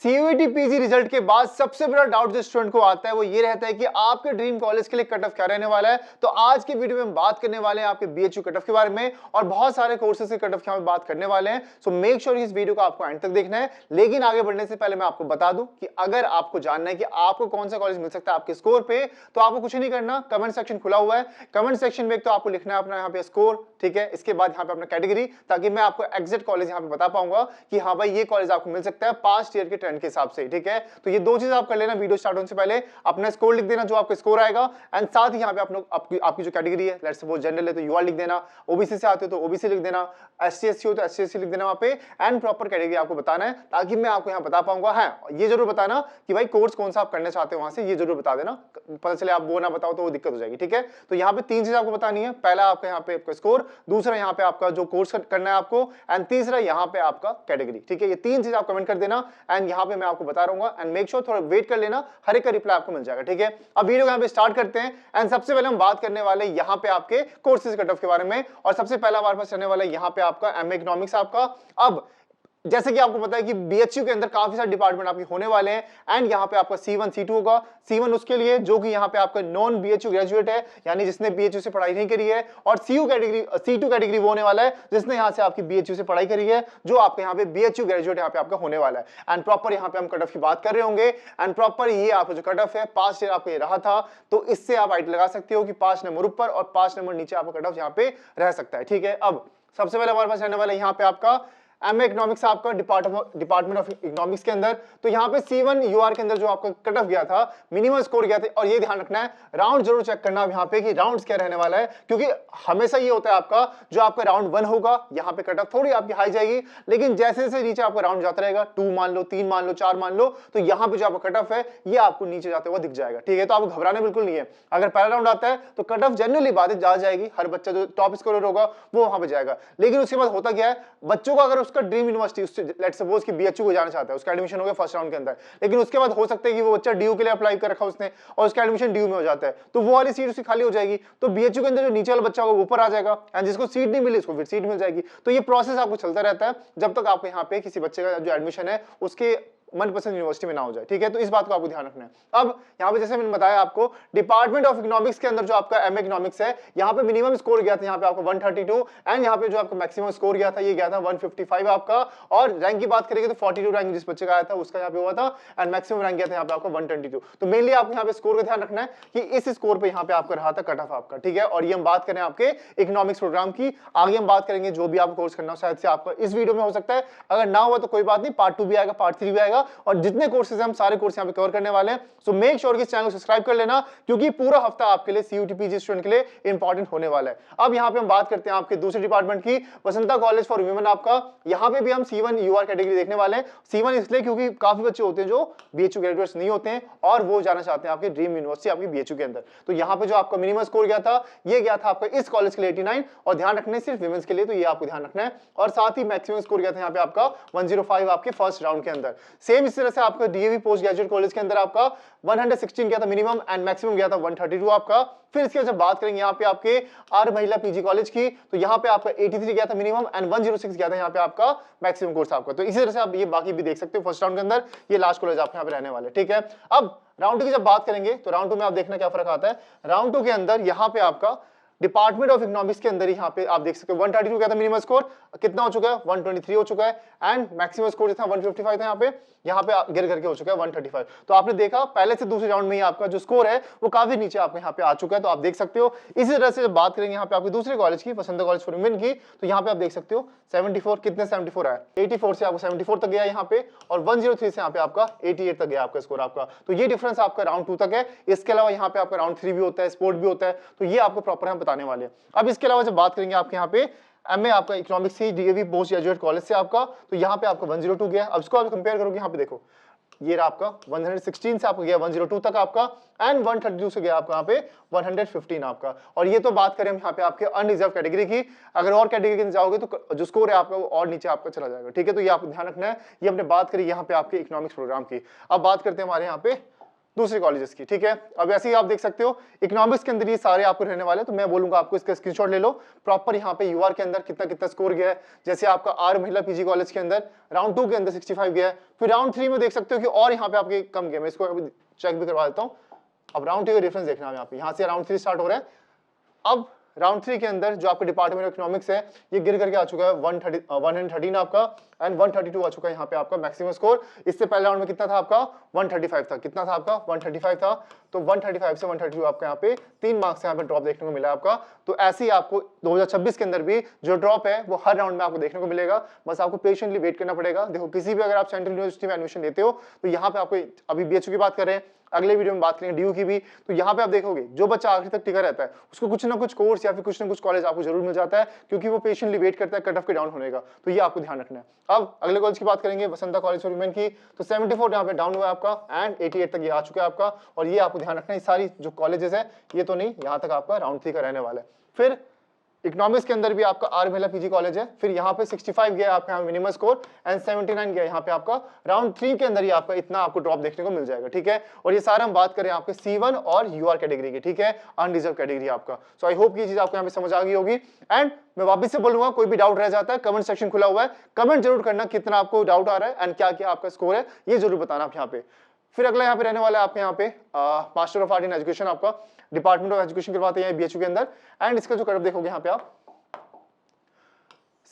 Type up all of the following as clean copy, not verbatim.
CUET PG result के बाद सबसे बड़ा डाउट जो स्टूडेंट को आता है वो ये रहता है कि आपके ड्रीम कॉलेज के लिए कट ऑफ क्या रहने वाला है। तो आज की वीडियो में हम बात करने वाले हैं आपके बीएचयू कट ऑफ के बारे में और बहुत सारे कोर्सेज के कट ऑफ की बात करने वाले हैं। सो मेक श्योर इस वीडियो को आपको एंड तक देखना है। लेकिन आगे बढ़ने से पहले मैं आपको बता दूं कि अगर आपको जानना है कि आपको कौन सा कॉलेज मिल सकता है आपके स्कोर पे, तो आपको कुछ नहीं करना, कमेंट सेक्शन खुला हुआ है। कमेंट सेक्शन में एक तो आपको लिखना है अपना यहाँ पे स्कोर, ठीक है, इसके बाद यहाँ पे अपना कैटेगरी, ताकि मैं आपको एग्जैक्ट कॉलेज यहाँ पे बता पाऊंगा कि हाँ भाई ये कॉलेज आपको मिल सकता है पास्ट ईयर के ट्रेंड के हिसाब से, ठीक है। तो ये दो चीज आप कर लेना वीडियो स्टार्ट होने से पहले। अपना स्कोर लिख देना जो आपका स्कोर आएगा, एंड साथ ही यहाँ पे आपकी जो कैटेगरी है, लेट्स सपोज जनरल है तो यूआर लिख देना, ओबीसी से आते हो तो ओबीसी लिख देना, एससी एससी हो तो एससी एससी लिख देना वहां पे, एंड प्रॉपर कैटेगरी आपको बताना है ताकि मैं आपको यहाँ बता पाऊंगा। हाँ, ये जरूर बताना कि भाई कोर्स कौन सा आप करना चाहते हो, वहां से ये जरूर बता देना, पता चले आप वो ना बताओ तो वो दिक्कत हो जाएगी, ठीक है। तो यहाँ पे तीन चीज आपको बतानी है, पहला आपका यहाँ पे आपका स्कोर, दूसरा यहाँ पे आपका जो कोर्स करना है आपको, एंड तीसरा यहाँ पे आपका कैटेगरी, ठीक है। ये तीन चीज आप कमेंट कर देना एंड यहाँ पे मैं आपको बता रहूंगा, एंड मेक श्योर थोड़ा वेट कर लेना, हर एक का रिप्लाई आपको मिल जाएगा, ठीक है। अब वीडियो यहाँ पे स्टार्ट करते हैं एंड सबसे पहले हम बात करने वाले यहाँ पे आपके कोर्सेज कट ऑफ के बारे में। और सबसे पहला हमारे पास रहने वाला है यहाँ पे आपका एमए इकोनॉमिक्स आपका। अब जैसे कि आपको पता है कि बीएचयू के अंदर काफी सारे डिपार्टमेंट आपके होने वाले हैं, एंड यहाँ पे आपका C1 C2 होगा। C1 उसके लिए जो कि यहाँ पे आपका नॉन बीएचयू ग्रेजुएट है, यानी जिसने बीएचयू से पढ़ाई नहीं करी है, और C2 कैटेगरी वो होने वाला है जिसने यहाँ से आपकी बीएचयू से पढ़ाई करी है, जो आपके यहाँ पे बीएचयू ग्रेजुएट यहाँ पे आपका होने वाला है। एंड प्रॉपर यहाँ पे हम कट ऑफ की बात कर रहे होंगे, एंड प्रॉपर ये आपका जो कट ऑफ है पास्ट ईयर आपका ये रहा था, तो इससे आप आइट लगा सकते हो कि 5 नंबर ऊपर और 5 नंबर नीचे आपका कट ऑफ यहाँ पे रह सकता है, ठीक है। अब सबसे पहले हमारे पास रहने वाला है यहाँ पे आपका एमए इकोनॉमिक्स आपका डिपार्टमेंट ऑफ इकोनॉमिक्स के अंदर। तो यहाँ पे C1 यूआर के अंदर जो आपका कट ऑफ गया था, मिनिमम स्कोर गया था, और ये ध्यान रखना है राउंड जरूर चेक करना यहाँ पे कि राउंड्स क्या रहने वाला है, क्योंकि हमेशा ये होता है आपका जो आपका राउंड 1 होगा यहाँ पे कट ऑफ थोड़ी आपकी हाई जाएगी, लेकिन जैसे जैसे नीचे आपका राउंड जाता रहेगा, 2 मान लो, 3 मान लो, 4 मान लो, तो यहाँ पे जो आपका कट ऑफ है ये आपको नीचे जाते हुए दिख जाएगा, ठीक है। तो आपको घबराने बिल्कुल नहीं है। अगर पहला राउंड आता है तो कट ऑफ जनरली बात जा जाएगी, हर बच्चा जो टॉप स्कोरर होगा वो वहां पे जाएगा। लेकिन उसके बाद होता क्या है, बच्चों को अगर उसका ड्रीम यूनिवर्सिटी, लेट्स सपोज कि बीएचयू को जाना चाहता है, उसका एडमिशन हो गया फर्स्ट राउंड के अंदर, लेकिन उसके बाद हो सकता है कि वो बच्चा डीयू के लिए अप्लाई कर रखा उसने और उसका एडमिशन डीयू में हो जाता है, तो वो वाली सीट उसकी खाली हो जाएगी, तो बीएचयू के अंदर जो नीचे वाला बच्चा होगा वो ऊपर आ जाएगा, एंड जिसको सीट नहीं मिली उसको फिर सीट मिल जाएगी। तो ये प्रोसेस आपको चलता रहता है जब तक आपको यहाँ पे किसी बच्चे का जो एडमिशन है उसके मनपसंद यूनिवर्सिटी में ना हो जाए, ठीक है। तो इस बात को आपको ध्यान रखना है। अब यहाँ पे जैसे मैंने बताया आपको, डिपार्टमेंट ऑफ इकोनॉमिक्स के अंदर जो आपका एमए इकोनॉमिक्स है, यहाँ पे मिनिमम स्कोर गया था यहाँ पे आपको 132, एंड यहाँ पे जो आपका मैक्सिमम स्कोर गया था ये गया था 155 आपका। और रैंक की बात करेंगे तो 42 रैंक जिस बच्चे का आया था उसका यहाँ पे हुआ था, एंड मैक्सिमम रैंक गया था यहाँ पे आपका 122। तो मेनली आपको यहाँ पे स्कोर का ध्यान रखना है कि इस स्कोर पे यहाँ पे आपका रहा था कट ऑफ आपका, ठीक है। और ये हम बात करें आपके इकोनॉमिक्स प्रोग्राम की, आगे हम बात करेंगे जो भी आपको कोर्स करना हो, शायद से आपका इस वीडियो में हो सकता है, अगर ना हुआ तो कोई बात नहीं, पार्ट 2 भी आएगा, पार्ट 3 भी आएगा, और जितने कोर्सेज हम सारे कोर्स यहाँ पे कवर करने वाले हैं। सो मेक श्योर कि इस चैनल को सब्सक्राइब कर लेना, क्योंकि पूरा हफ्ता आपके लिए सीयूटी पीजी स्टूडेंट के लिए इंपॉर्टेंट होने वाला है। अब यहाँ पे हम बात करते हैं आपके दूसरे डिपार्टमेंट की, वसंता कॉलेज फॉर वुमेन आपका। यहाँ पे भी हम C1 यूआर कैटेगरी देखने वाले हैं। C1 इसलिए क्योंकि काफी बच्चे होते हैं जो बीएचयू ग्रेजुएट्स नहीं होते हैं और वो जाना चाहते हैं आपके ड्रीम यूनिवर्सिटी आपकी बीएचयू के अंदर। तो यहाँ पे जो आपका मिनिमम स्कोर गया था ये गया था आपका इस कॉलेज के लिए 89, और ध्यान रखना सिर्फ वुमेन्स के लिए, तो ये आपको ध्यान रखना है। और साथ ही मैक्सिमम स्कोर गया था यहाँ पे आपका 105 आपके फर्स्ट राउंड के अंदर। सेम इस तरह से आपका डीएवी पोस्ट ग्रेजुएट कॉलेज के अंदर आपका 116 गया था मिनिमम, एंड मैक्सिमम गया था 132 आपका। फिर इसके जब बात करेंगे यहाँ पे आपके आर महिला पीजी कॉलेज की, तो यहाँ पे आपका 83 गया था मिनिमम, एंड 106 गया था यहाँ पे आपका मैक्सिमम कोर्स आपका। तो इसी तरह से आप ये बाकी भी देख सकते हो फर्स्ट राउंड के अंदर, ये लास्ट कॉलेज आपके यहाँ पे रहने वाले, ठीक है। अब राउंड 2 की जब बात करेंगे तो राउंड 2 में आप देखना क्या फर्क आता है। राउंड 2 के अंदर यहाँ पे आपका डिपार्टमेंट ऑफ इकोनॉमिक्स के अंदर यहाँ पे आप देख सकते हो 132 गया था मिनिमम स्कोर, कितना हो चुका है 123 हो चुका है, एंड मैक्सिमम स्कोर जितना 155 था यहाँ पे गिर करके हो चुका है 135। तो आपने देखा पहले से दूसरे राउंड में ही आपका जो स्कोर है वो काफी नीचे आपके यहाँ पे आ चुका है, तो आप देख सकते हो। इसी तरह से जब बात करेंगे यहाँ पे आपके दूसरे कॉलेज की, वसंता कॉलेज फॉर वुमेन की, तो यहाँ पे आप देख सकते हो 74 कितने 74 आया, 84 से आपको 74 तक गया यहाँ पे, और 103 से यहाँ पे आपका 88 तक गया आपका स्कोर आपका। तो ये डिफरेंस आपका राउंड 2 तक है। इसके अलावा यहाँ पे आपका राउंड 3 भी होता है, स्पोर्ट भी होता है, तो ये आपको प्रॉपर हम बताने वाले हैं। अब इसके अलावा जब बात करेंगे आपके यहाँ पे एमए आपका इकोनॉमिक्स से डीएवी पोस्ट ग्रेजुएट कॉलेज से आपका, तो यहाँ पे आपका 102 गया। अब इसको आप कंपेयर करोगे यहाँ पे देखो, ये रहा आपका 116 से आपको गया 102 तक आपका, एंड 132 से गया आपका यहाँ पे 115 आपका। और ये तो बात करें हम यहाँ पे आपके अनरिजर्व कैटेगरी की, अगर और कैटेगरी में जाओगे तो जो स्कोर है आपका वो और नीचे आपका चला जाएगा, ठीक है। तो ये आपको ध्यान रखना है। ये हमने बात करी यहाँ पे आपके इकोनॉमिक्स प्रोग्राम की। अब बात करते हैं हमारे यहाँ पे दूसरे कॉलेजेस की, ठीक है। अब ऐसे ही आप देख सकते हो इकोनॉमिक्स के अंदर ये सारे आपको रहने वाले, तो मैं बोलूंगा आपको इसका स्क्रीनशॉट ले लो प्रॉपर। यहाँ पे यूआर के अंदर कितना कितना स्कोर गया है, जैसे आपका आर महिला पीजी कॉलेज के अंदर राउंड 2 के अंदर 65 गया है, फिर राउंड 3 में देख सकते हो कि और यहाँ पे आपके कम गया। मैं इसको अभी चेक भी करवा देता हूँ। अब राउंड 2 का डिफरेंस देखना है यहाँ पे, यहाँ से राउंड 3 स्टार्ट हो रहा है। अब राउंड 3 के अंदर जो आपके डिपार्टमेंट ऑफ इकोनॉमिक्स है ये गिर करके आ चुका है 113 आपका, एंड 132 आ चुका है यहाँ पे आपका मैक्सिमम स्कोर। इससे पहले राउंड में कितना था आपका 135 था, कितना था आपका 135 था, तो 135 से 132 आपका यहाँ पे 3 मार्क्स यहाँ पे ड्रॉप देखने को मिला आपका। तो ऐसे ही आपको 2026 के अंदर भी जो ड्रॉप है वो हर राउंड में आपको देखने को मिलेगा, बस आपको पेशेंटली वेट करना पड़ेगा। देखो किसी भी अगर आप सेंट्रल यूनिवर्सिटी में एडमिशन लेते हो तो यहाँ पे आपको, अभी बीएचयू की बात कर रहे हैं, अगले वीडियो में बात करेंगे डीयू की भी, तो यहाँ पे आप देखोगे जो बच्चा आखिर तक टिका रहता है उसको कुछ ना कुछ कोर्स या फिर कुछ ना कुछ कॉलेज आपको जरूर मिल जाता है, क्योंकि वो पेशेंटली वेट करता है कट ऑफ के डाउन होने का। तो ये आपको ध्यान रखना है। अब अगले कॉलेज की बात करेंगे, वसंता कॉलेज फॉर वुमेन की, तो 74 यहाँ पे डाउन हुआ है आपका एंड 88 तक ये आ चुका है आपका। और ये आपको ध्यान रखना है, सारी जो कॉलेजेस है ये तो नहीं, यहाँ तक आपका राउंड 3 का रहने वाला है। फिर इकोनॉमिक्स के अंदर भी आपका आर महिला पीजी कॉलेज है, फिर यहाँ पे 65 गया आपका यहाँ मिनिमम स्कोर एंड 79 गया यहाँ पे आपका राउंड 3 के अंदर ही आपका इतना आपको ड्रॉप देखने को मिल जाएगा, ठीक है। और ये सारा हम बात करें आपके C1 और यूआर कैटेगरी की, ठीक है, अनरिजर्व कैटेगरी आपका। सो आई होप ये चीज आपको यहाँ पे समझ आ गई होगी। एंड मैं वापस से बोलूंगा, कोई भी डाउट रह जाता है कमेंट सेक्शन खुला हुआ है, कमेंट जरूर करना कितना आपको डाउट आ रहा है एंड क्या क्या आपका स्कोर है, ये जरूर बताना आप यहाँ पे। फिर अगला यहाँ पे रहने वाला है आपके यहाँ पे master of art in education, आपका डिपार्टमेंट ऑफ एजुकेशन करवाते हैं बीएचयू के अंदर। एंड इसका जो कट देखोगे यहाँ पे आप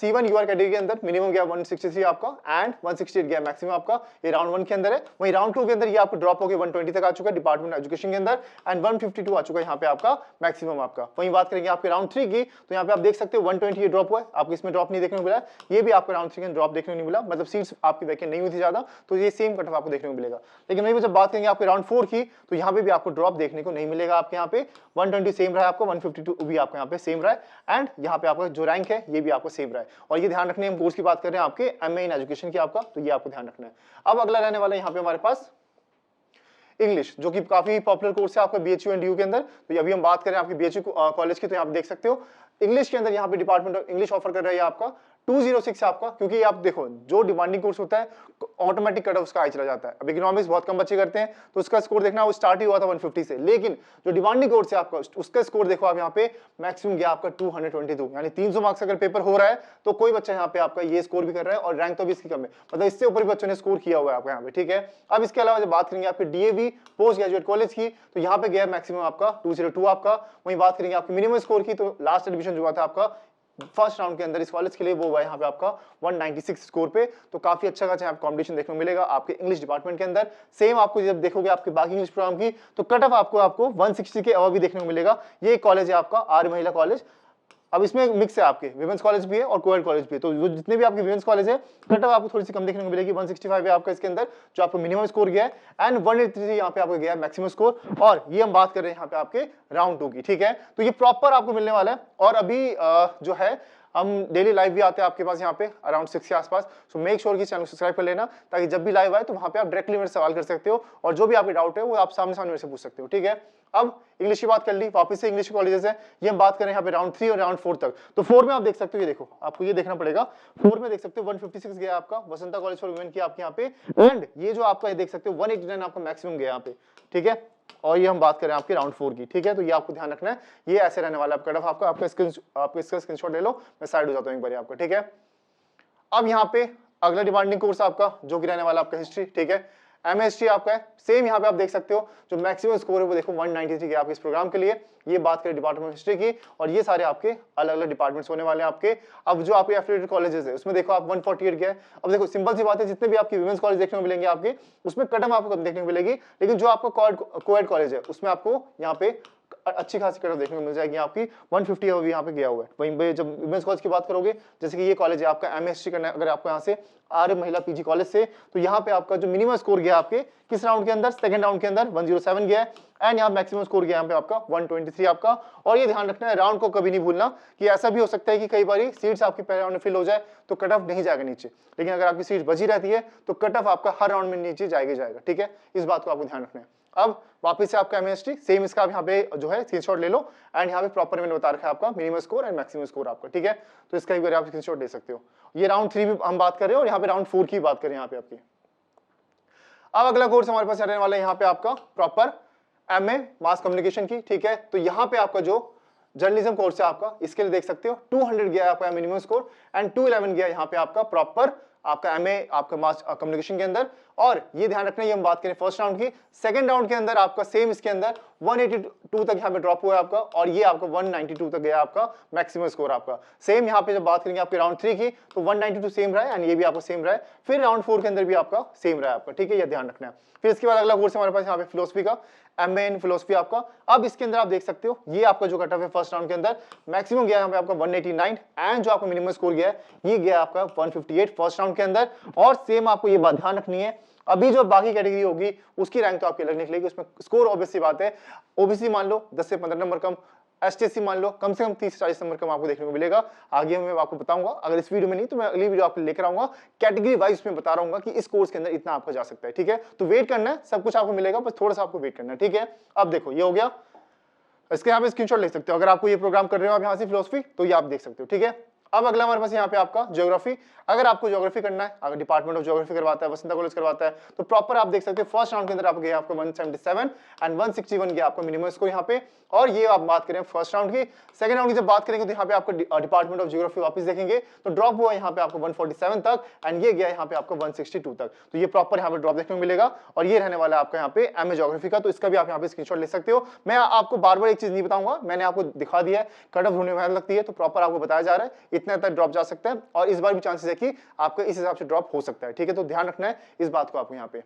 C1 यूआर कैटेगरी के अंदर मिनिमम गया 163 आपका एंड 168 गया मैक्सिमम आपका, ये राउंड 1 के अंदर है। वहीं राउंड 2 के अंदर ये आपको ड्रॉप हो गया 120 तक आ चुका है डिपार्टमेंट एजुकेशन के अंदर एंड 152 आ चुका है यहाँ पे आपका मैक्सिमम आपका। वहीं बात करेंगे आपके राउंड 3 की, तो यहाँ पे आप देख सकते हो 120 ये ड्रॉप हुआ है आपको, इसमें ड्रॉप नहीं देखने को मिला, ये भी आपको राउंड 3 के ड्रॉप देखने को नहीं मिला, मतलब सीट्स आपकी वैकेंट नहीं हुई थी ज्यादा, तो ये सेम कट ऑफ आपको देखने को मिलेगा। लेकिन वहीं जब बात करेंगे आपके राउंड 4 की, तो यहाँ पे भी आपको ड्रॉप देखने को नहीं मिलेगा आपके यहाँ पे 120 सेम रहा है आपको, 152 भी आपको यहाँ पे सेम रहा है एंड यहाँ पे आपका जो रैंक है ये भी आपको सेम रहा है। और ये ध्यान रखने, हम कोर्स की बात कर रहे हैं आपके एमए इन एजुकेशन की आपका, तो ये आपको ध्यान रखना है। अब अगला रहने वाला है यहाँ पे हमारे पास इंग्लिश, जो कि काफी पॉपुलर कोर्स है आपका बीएचयू एंड डीयू के अंदर। तो अभी हम बात करें आपके बीएचयू कॉलेज की, तो यहाँ पे देख सकते हो इंग्लिश के अंदर यहाँ पे डिपार्टमेंट ऑफ इंग्लिश ऑफर कर रहा है आपका 206 आपका, क्योंकि आप देखो जो डिमांडिंग कोर्स होता है ऑटोमेटिक कट ऑफ उसका हाई चला जाता है। अब इकोनॉमिक्स बहुत कम बच्चे करते हैं तो उसका स्कोर देखना, वो स्टार्ट ही हुआ था 150 से, लेकिन जो डिमांडिंग कोर्स है आपका उसका स्कोर देखो आप यहाँ पे मैक्सिमम गया आपका 222, यानी 300 मार्क्स अगर पेपर हो रहा है तो कोई बच्चा यहाँ पे आपका ये स्कोर भी कर रहा है और रैंक तो भी इसकी कम है, मतलब इससे ऊपर भी बच्चों ने स्कोर किया हुआ है आपका यहाँ पे, ठीक है। अब इसके अलावा जब बात करेंगे आपके डीएवी पोस्ट ग्रेजुएट कॉलेज की, तो यहाँ पे गया मैक्सिमम आपका 202 आपका। वहीं बात करेंगे आपके मिनिमम स्कोर की, तो लास्ट एडमिशन जो हुआ था आपका फर्स्ट राउंड के अंदर इस कॉलेज के लिए वो हुआ यहाँ पे आपका 196 स्कोर पे, तो काफी अच्छा खासा यहाँ कॉम्पिटिशन देखने को मिलेगा आपके इंग्लिश डिपार्टमेंट के अंदर। सेम आपको जब देखोगे आपके बाकी इंग्लिश प्रोग्राम की, तो कट ऑफ आपको 160 के अबव भी देखने को मिलेगा। ये कॉलेज है आपका आर्य महिला कॉलेज। अब इसमें मिक्स है, आपके विमेंस कॉलेज भी है और कोएड कॉलेज भी है, तो जो जितने भी आपके विमेंस कॉलेज है कट ऑफ आपको थोड़ी सी कम देखने को मिलेगी। 165 है आपका इसके अंदर जो आपको मिनिमम स्कोर गया है एंड 183 यहाँ पे आपको गया है मैक्सिमम स्कोर। और ये हम बात कर रहे हैं यहाँ पे आपके राउंड 2 की, ठीक है। तो ये प्रॉपर आपको मिलने वाला है। और अभी जो है हम डेली लाइव भी आते हैं आपके पास यहाँ पे अराउंड 6 के आसपास, सो मेक श्योर कि चैनल सब्सक्राइब कर लेना, ताकि जब भी लाइव आए तो वहां पे आप डायरेक्टली मेरे सवाल कर सकते हो और जो भी आपके डाउट है वो आप सामने सामने मेरे से पूछ सकते हो, ठीक है। अब इंग्लिश की बात कर ली, वापस से इंग्लिश कॉलेजेस है, ये हम बात करें यहाँ पे राउंड 3 और राउंड 4 तक। तो 4 में आप देख सकते हो, ये देखो आपको ये देखना पड़ेगा, 4 में देख सकते हो 156 गया आपका वसंता कॉलेज फॉर वुमेन की आपके यहाँ पे, एंड ये जो आपका ये देख सकते हो 189 आपका मैक्सिमम गया यहाँ पे, ठीक है। और ये हम बात करें आपके राउंड 4 की, ठीक है। तो ये आपको ध्यान रखना है, ये ऐसे रहने वाला है कट ऑफ आपका इसका स्क्रीनशॉट ले लो, मैं साइड हो जाता हूँ एक बार आपका, ठीक है। अब यहाँ पे अगला डिमांडिंग कोर्स आपका जो कि रहने वाला आपका हिस्ट्री, ठीक है, एमएसटी आपका है। सेम यहाँ पे आप देख सकते हो जो मैक्सिमम स्कोर है वो देखो 193 आपके इस प्रोग्राम के लिए। ये बात करें डिपार्टमेंट ऑफ हिस्ट्री की, और ये सारे आपके अलग अलग डिपार्टमेंट्स होने वाले हैं आपके। अब जो आपके एफिलिएटेड कॉलेजेस है उसमें देखो आप 148 गया है। अब देखो सिंपल सी बात है, जितने भी आपके विमेंस कॉलेज देखने को मिलेंगे आपके, उसमें कटम आपको कम देखने को मिलेगी, लेकिन जो आपका कोएड कॉलेज है उसमें आपको यहाँ पे अच्छी खासी कट ऑफ देखने को मिल जाएगी आपकी 150 अभी यहाँ पे गया हुआ है। वहीं पे जब विमेंस कॉलेज की बात करोगे, जैसे कि ये कॉलेज है आपका एमएससी करना है अगर आपको यहाँ से आर्य महिला पीजी कॉलेज से, तो यहाँ पे आपका जो मिनिमम स्कोर गया आपके किस राउंड के अंदर, सेकंड राउंड के अंदर 107 गया है एंड यहाँ मैक्सिमम स्कोर गया यहाँ पे आपका 123 आपका। और ये ध्यान रखना है, राउंड को कभी नहीं भूलना कि ऐसा भी हो सकता है कि कई बार सीट्स आपकी पहले राउंड में फिल हो जाए तो कट ऑफ नहीं जाएगा नीचे, लेकिन अगर आपकी सीट बची रहती है तो कट ऑफ आपका हर राउंड में नीचे जाएगा, ठीक है। इस बात को आपको ध्यान रखना है। अब वापस से आपका एमएसटी सेम, इसका आप यहाँ पे जो है स्क्रीनशॉट ले लो एंड यहाँ पे प्रॉपर मैंने बता रखा है आपका minimum score and maximum score आपका, ठीक है। तो इसका एक बार आप स्क्रीनशॉट ले सकते हो। ये राउंड 3 भी हम बात कर रहे हैं और यहाँ पे राउंड 4 की बात करें यहाँ पे आपकी। अब अगला कोर्स हमारे पास रहने वाला है यहाँ पे आपका प्रॉपर एमए मास कम्युनिकेशन की, ठीक है। तो यहाँ पे आपका जो जर्नलिज्म कोर्स है आपका, इसके लिए देख सकते हो 200 गया आपका मिनिमम स्कोर एंड 211 गया यहाँ पे आपका प्रॉपर आपका एमए आपका मास कम्युनिकेशन के अंदर। और ये ध्यान रखना, ये हम बात करें फर्स्ट राउंड की। सेकंड राउंड के अंदर आपका सेम इसके अंदर 182 तक यहाँ पे ड्रॉप हुआ है आपका, और ये आपका 192 तक गया आपका मैक्सिमम स्कोर आपका। सेम यहाँ पे जब बात करेंगे आपके राउंड 3 की तो 192 सेम रहा है एंड ये भी आपका सेम रहा है। फिर राउंड 4 के अंदर भी आपका सेम रहा है आपका, ठीक है, ये ध्यान रखना है। फिर इसके बाद अगला कोर्स हमारे पास यहाँ पे फिलोसफी का, एमए इन फिलोसफी आपका। अब इसके अंदर आप देख सकते हो ये आपका जो कट ऑफ है फर्स्ट राउंड के अंदर मैक्सिमम गया यहाँ पे आपका 189 एंड जो आपका मिनिमम स्कोर गया है ये गया आपका 158 फर्स्ट राउंड के अंदर। और सेम आपको ये बात ध्यान रखनी है, अभी जो बाकी कैटेगरी होगी उसकी रैंक तो आपकी अलग निकलेगी, उसमें स्कोर ऑब्वियस सी बात है। ओबीसी मान लो 10 से 15 नंबर कम, एसटीएससी मान लो कम से कम 30 से 40 नंबर कम आपको देखने को मिलेगा। आगे मैं आपको बताऊंगा, अगर इस वीडियो में नहीं तो मैं अगली वीडियो आपको लेकर आऊंगा, कैटेगरी वाइज में बता रहा हूँ कि इस कोर्स के अंदर इतना आपको जा सकता है, ठीक है। तो वेट करना है, सब कुछ आपको मिलेगा, बस थोड़ा सा आपको वेट करना है, ठीक है। अब देखो ये हो गया, इसके यहाँ पे स्क्रीनशॉट ले सकते हो, अगर आपको ये प्रोग्राम कर रहे हो आप यहाँ से फिलोसफी तो ये आप देख सकते हो, ठीक है। अब अगला हमारे पास यहाँ पे आपका ज्योग्राफी। अगर आपको ज्योग्राफी करना है, अगर डिपार्टमेंट ऑफ ज्योग्राफी करवाता है, वसंता कॉलेज करवाता है, तो प्रॉपर आप देख सकते हैं फर्स्ट राउंड के अंदर आप गए आपको 177 एंड 161 गया आपका मिनिमम स्कोर यहाँ पे। और ये आप बात करें फर्स्ट राउंड की। सेकंड राउंड की जब बात करेंगे तो यहाँ पे आपको डिपार्टमेंट ऑफ ज्योग्राफी वापस देखेंगे तो ड्रॉप हुआ यहाँ पे आपको 147 तक एंड ये गया यहाँ पे आपको 162 तक। तो ये प्रॉपर यहाँ पे ड्रॉप देखने को मिलेगा और ये रहने वाला है आपका यहाँ पे एमए ज्योग्राफी का। तो इसका भी आप यहाँ पे स्क्रीनशॉट ले सकते हो। मैं आपको बार बार एक चीज नहीं बताऊंगा, मैंने आपको दिखा दिया है, कट ऑफ ढूंढने में मेहनत लगती है, तो प्रॉपर आपको बताया जा रहा है इतना तक ड्रॉप जा सकता है और इस बार भी चांसेस है कि आपका इस हिसाब से ड्रॉप हो सकता है, ठीक है। तो ध्यान रखना है इस बात को आपको यहाँ पे,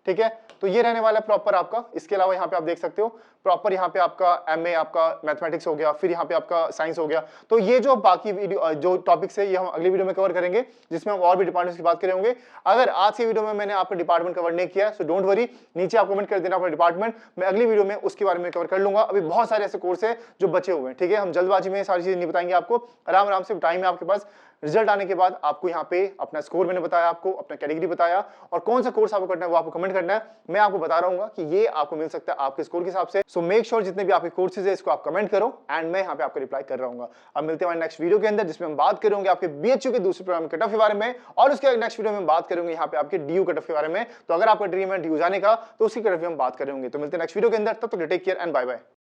ठीक है। तो ये रहने वाला है प्रॉपर आपका। इसके अलावा यहाँ पे आप देख सकते हो प्रॉपर यहाँ पे आपका एमए आपका मैथमेटिक्स हो गया, फिर यहाँ पे आपका साइंस हो गया। तो ये जो बाकी वीडियो जो टॉपिक्स है ये हम अगली वीडियो में कवर करेंगे, जिसमें हम और भी डिपार्टमेंट्स की बात करेंगे। अगर आज की वीडियो में मैंने आपका डिपार्टमेंट कवर नहीं किया सो डोंट वरी, नीचे आप कमेंट कर देना अपना डिपार्टमेंट, मैं अगली वीडियो में उसके बारे में कवर कर लूंगा। अभी बहुत सारे ऐसे कोर्स है जो बचे हुए हैं, ठीक है। हम जल्दबाजी में सारी चीजें नहीं बताएंगे आपको, आराम आराम से टाइम है आपके पास। रिजल्ट आने के बाद आपको यहाँ पे अपना स्कोर मैंने बताया, आपको अपना कैटेगरी बताया और कौन सा कोर्स आपको करना है वो आपको कमेंट करना है। मैं आपको बता रहा हूँ कि ये आपको मिल सकता है आपके स्कोर के हिसाब से। सो मेक श्योर जितने भी आपके कोर्सेज है इसको आप कमेंट करो एंड मैं यहाँ पे आपको रिप्लाई कर रहा हूँ। अब मिलते हैं नेक्स्ट वीडियो के अंदर, जिसमें हम बात करेंगे आपके बीएचयू के दूसरे प्रोग्राम कट ऑफ के बारे में और उसके नेक्स्ट वीडियो में बात करेंगे यहाँ पे आपके डीयू कट ऑफ के बारे में। तो अगर आपका ड्रीम है डीयू जाने का तो उसकी कट ऑफ हम बात करेंगे। तो मिलते हैं नेक्स्ट वीडियो के अंदर, तब तक take care and bye bye.